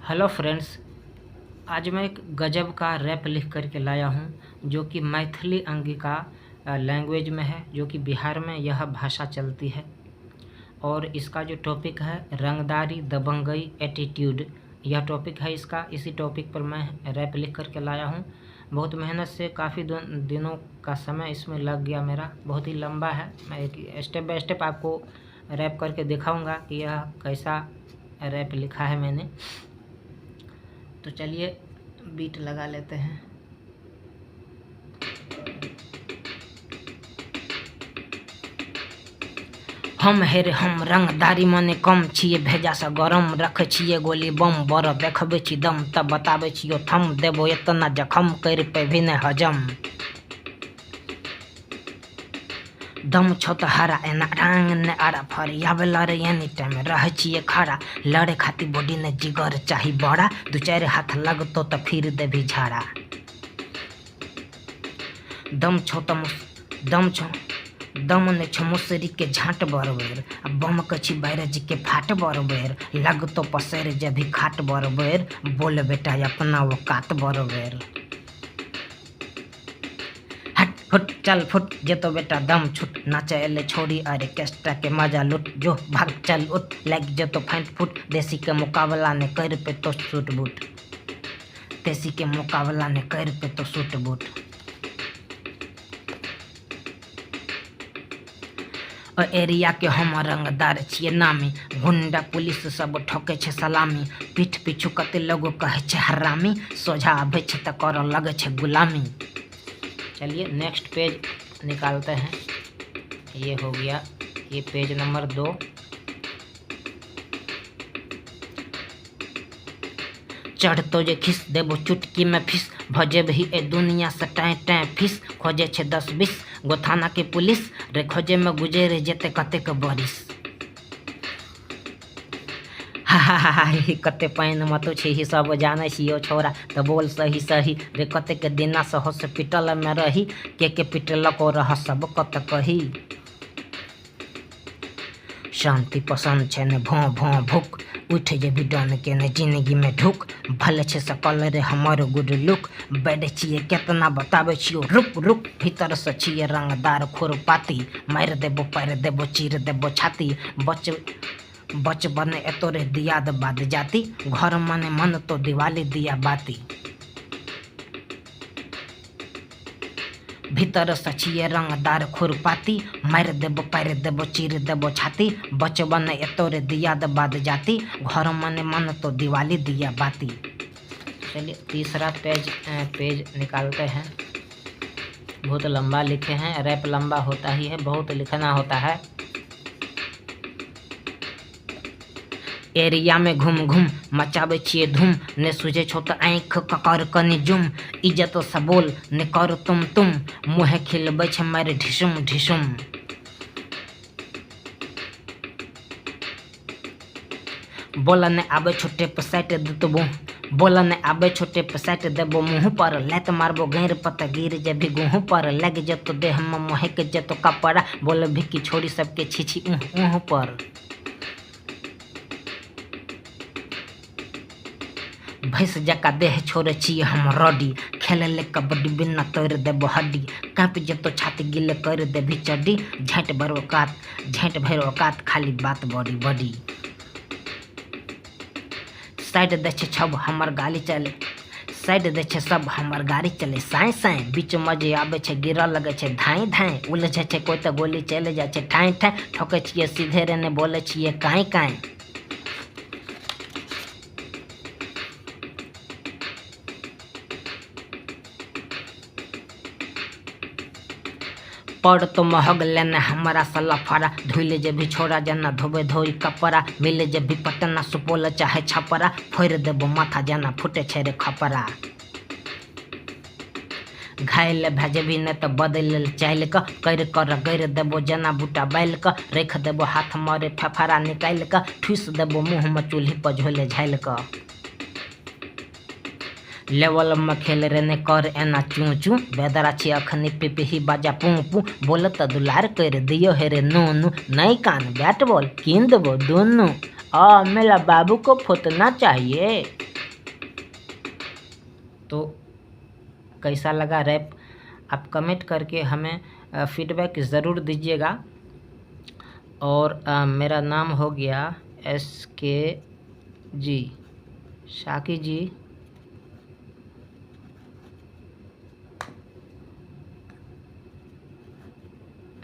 Hello friends, आज मैं एक गजब का रैप लिख करके लाया हूँ जो कि मैथिली अंगिका लैंग्वेज में है, जो कि बिहार में यह भाषा चलती है। और इसका जो टॉपिक है रंगदारी दबंगई एटीट्यूड, यह टॉपिक है इसका। इसी टॉपिक पर मैं रैप लिख करके लाया हूँ। बहुत मेहनत से काफ़ी दिनों का समय इसमें लग गया मेरा, बहुत ही लंबा है। मैं एक स्टेप बाय स्टेप आपको रैप करके दिखाऊंगा कि यह कैसा रैप लिखा है मैंने। तो चलिए बीट लगा लेते हैं। हम हेरे हम रंगदारी मने कम छिए, भेजा से गरम रख छिए गोली बम बर देखबे छी दम तब बताबे छियो थम देबो इतना जखम कर पे भी न हजम। दम छो तो हरा एना रंग ने आरा फरियावे लड़े एनी टाइम रह छिए खड़ा, लड़े खाती बॉडी ने जिगर चाही बड़ा, दू चार हाथ लगतो तो फिर देभी झाड़ा। दम ने छो मुसरी के झाट बरबेर, अब बम कछी बैरज के फाट बरबेर, लगतो पसेर जब भी खाट बरबेर, बोल बेटा अपना वो कात बरबेर। फुट चल फुट जे तो बेटा दम छुट, नाचे एले छोड़ी अरे केस्टा के मजा लुट, जो भाग चल उठ लग जे तो फाइट फुट, देसी के मुकाबला ने कर पे तो सूट बूट, देसी के मुकाबला ने कर पे तो सूट बूट। और एरिया के हम रंगदार छिए नामी, गुंडा पुलिस सब ठोके छे सलामी, पीठ पीछू कते लोगो कहे छे हरामी, सोझा आबे छे त कर लगे छे गुलामी। चलिए नेक्स्ट पेज निकालते हैं। ये हो गया, ये पेज नंबर 2। चढ़ तो जे खिस देबो चुटकी में फिस, भजे भी ए दुनिया से टाए टाए फिस, खोजे छे 10-20 गो थाना के पुलिस, रे खोजे में गुजरे जेते कते के बरिस। कते पाइन मतो छे ही सब जाने छियो छोरा, तो बोल सही सही रे कते के दिना से हॉस्पिटल में रही, के पिटल को रह सब कत कही। शांति पसंद छे ने भों भों भुक, उठ जे भी डन के ने जिंदगी में ढुक, भले छे सकल रे हमर गुड लुक, बैठ छिए केतना बताबे छियो रुक रुक, भीतर से छिए रंगदार खुरपाती, मार देबो पैर देबो चीर देबो छाती, बच बने एतोरे दिया बाद जाती, घर मने मन तो दिवाली दिया बाती। भीतर सचिए रंगदार खुरपाती, मार देबो पैर देबो चीर देबो छाती, बच बने एतोरे दिया बाद जाती, घर मने मन तो दिवाली दिया बाती। चलिए तीसरा पेज निकालते हैं। बहुत लंबा लिखे हैं, रैप लंबा होता ही है, बहुत लिखना होता है। एरिया में घूम घूम मचाबे छिए धूम, ने सुझे छो तो आँख ककर कनी जुम, इज्जत सबोल ने कर तुम, मुँह खिलबे छे मारे ढिसुम ढिसुम। बोला ने आबे छोटे पसाइट देबो, बोला ने आबे छोटे पसाइट देबो मुँह पर, लैत मारबो गैर पता गिर जब भी गुँह पर, लग जतो देह में मोह के जतो कपड़ा, बोल भी की छोड़ी सबके छीछी ऊँह पर। भैंस जका देह छोड़े छिए हम रडी, खेले ले कबड्डी बिना तोड़ देबो हड्डी, काँप जतो छाती गिले कर देबी चड्डी, झेंट भैर औकात खाली बात बड़ी बड़ी। साइड दे छे छब हमर गाली चले, साइड दे छे सब हमर गाड़ी चले साए साए, बीच मजे आबे छे गिरा लगे छे धाई धाई, उलझे छे कोई तो गोली चले जाए छे ठाई ठाई, ठोके छिए सीधे रे ने बोले छिए काई काई। पड़ तो महग लेने हमारा सला फारा, धोइले जब भी छोड़ा जना धोबे धोई कपड़ा, मिले जब भी पटना सुपोल चाहे छपरा, फोड़ देबो माथा जना फुटे छे रे खपरा। घायल भेजे भी न तो बदल चाल कर गैर देबो जना बूटा बैल क, रख देबो हाथ मारे फेफड़ा निकाल क, ठूस देबो मुँह में चूल्ही पर झोले झाइल क। लेवल में खेल रेने कर एना चू चू, बेदरा छी अखनी पिपही बाजा पू पू, बोल तो दुलार कर दियो हेरे नूनू, नई कान बैट बॉल कीन देबो दोनों, मेरा बाबू को फुतना चाहिए। तो कैसा लगा रैप आप कमेंट करके हमें फीडबैक ज़रूर दीजिएगा। और मेरा नाम हो गया SK जी, शाकी जी।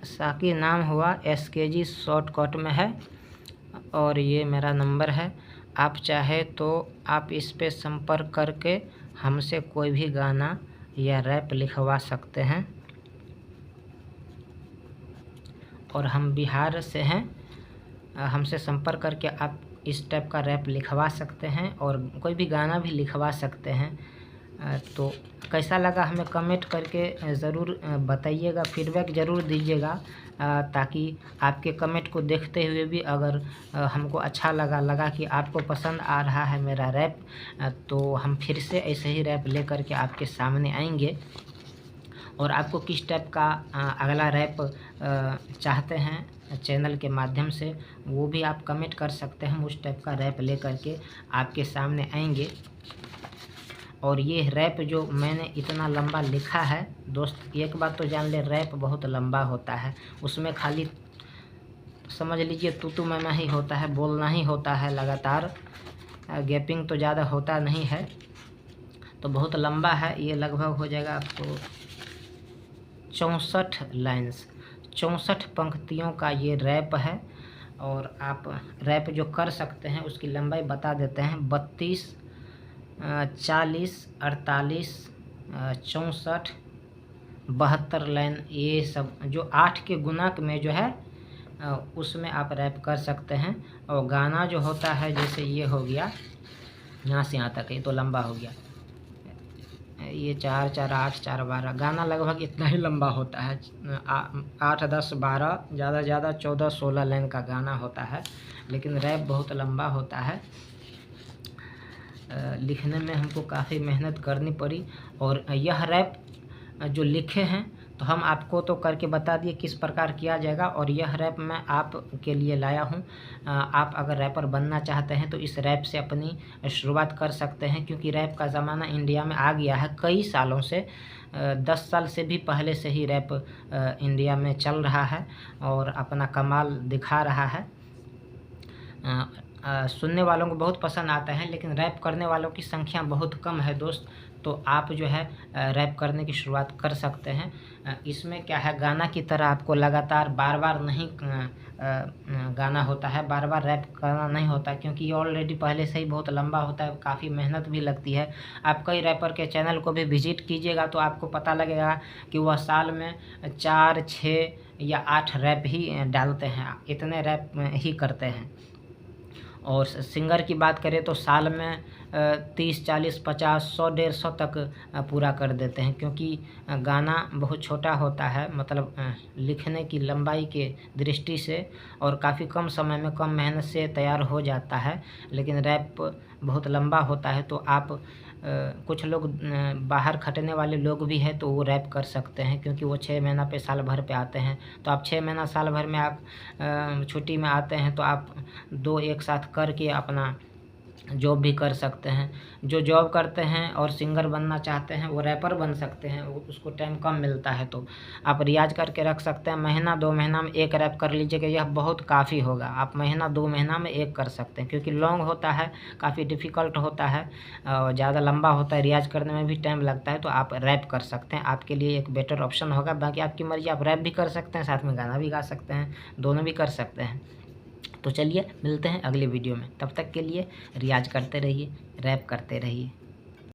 शाकी नाम हुआ, SK जी शॉर्टकट में है और ये मेरा नंबर है। आप चाहे तो आप इस पे संपर्क करके हमसे कोई भी गाना या रैप लिखवा सकते हैं। और हम बिहार से हैं, हमसे संपर्क करके आप इस टाइप का रैप लिखवा सकते हैं और कोई भी गाना भी लिखवा सकते हैं। तो कैसा लगा हमें कमेंट करके ज़रूर बताइएगा, फीडबैक ज़रूर दीजिएगा, ताकि आपके कमेंट को देखते हुए भी अगर हमको अच्छा लगा कि आपको पसंद आ रहा है मेरा रैप, तो हम फिर से ऐसे ही रैप लेकर के आपके सामने आएंगे। और आपको किस टाइप का अगला रैप चाहते हैं चैनल के माध्यम से, वो भी आप कमेंट कर सकते हैं। उस टाइप का रैप लेकर के आपके सामने आएंगे। और ये रैप जो मैंने इतना लंबा लिखा है दोस्त, एक बात तो जान ले, रैप बहुत लंबा होता है। उसमें खाली समझ लीजिए तू मैं ही होता है, बोलना ही होता है लगातार, गैपिंग तो ज़्यादा होता नहीं है। तो बहुत लंबा है, ये लगभग हो जाएगा आपको 64 लाइन्स, 64 पंक्तियों का ये रैप है। और आप रैप जो कर सकते हैं उसकी लंबाई बता देते हैं, 32, 40, 48, 64, 72 लाइन। ये सब जो 8 के गुणक में जो है उसमें आप रैप कर सकते हैं। और गाना जो होता है जैसे ये हो गया यहाँ से यहाँ तक, ये तो लंबा हो गया, ये 4, 4, 8, 4, 12 गाना लगभग इतना ही लंबा होता है। 8, 10, 12, ज़्यादा 14, 16 लाइन का गाना होता है। लेकिन रैप बहुत लंबा होता है। लिखने में हमको काफ़ी मेहनत करनी पड़ी। और यह रैप जो लिखे हैं तो हम आपको तो करके बता दिए किस प्रकार किया जाएगा। और यह रैप मैं आपके लिए लाया हूँ। आप अगर रैपर बनना चाहते हैं तो इस रैप से अपनी शुरुआत कर सकते हैं, क्योंकि रैप का ज़माना इंडिया में आ गया है कई सालों से। 10 साल से भी पहले से ही रैप इंडिया में चल रहा है और अपना कमाल दिखा रहा है। सुनने वालों को बहुत पसंद आता है, लेकिन रैप करने वालों की संख्या बहुत कम है दोस्त। तो आप जो है रैप करने की शुरुआत कर सकते हैं। इसमें क्या है, गाना की तरह आपको लगातार बार बार नहीं गाना होता है, बार बार रैप करना नहीं होता, क्योंकि ये ऑलरेडी पहले से ही बहुत लंबा होता है, काफ़ी मेहनत भी लगती है। आप कई रैपर के चैनल को भी विजिट कीजिएगा तो आपको पता लगेगा कि वह साल में 4, 6 या 8 रैप ही डालते हैं, इतने रैप ही करते हैं। और सिंगर की बात करें तो साल में 30, 40, 50, 100, 150 तक पूरा कर देते हैं, क्योंकि गाना बहुत छोटा होता है, मतलब लिखने की लंबाई के दृष्टि से, और काफ़ी कम समय में कम मेहनत से तैयार हो जाता है। लेकिन रैप बहुत लंबा होता है। तो आप कुछ लोग बाहर खटने वाले लोग भी हैं तो वो रैप कर सकते हैं, क्योंकि वो 6 महीना पे साल भर पे आते हैं। तो आप 6 महीना साल भर में आप छुट्टी में आते हैं तो आप 2 एक साथ करके अपना जॉब भी कर सकते हैं। जो जॉब करते हैं और सिंगर बनना चाहते हैं वो रैपर बन सकते हैं, उसको टाइम कम मिलता है तो आप रियाज करके रख सकते हैं। महीना 2 महीना में एक रैप कर लीजिएगा, यह बहुत काफ़ी होगा। आप महीना 2 महीना में एक कर सकते हैं, क्योंकि लॉन्ग होता है, काफ़ी डिफ़िकल्ट होता है और ज़्यादा लंबा होता है, रियाज करने में भी टाइम लगता है। तो आप रैप कर सकते हैं, आपके लिए एक बेटर ऑप्शन होगा। बाकी आपकी मर्ज़ी, आप रैप भी कर सकते हैं, साथ में गाना भी गा सकते हैं, दोनों भी कर सकते हैं। तो चलिए मिलते हैं अगले वीडियो में, तब तक के लिए रियाज करते रहिए, रैप करते रहिए।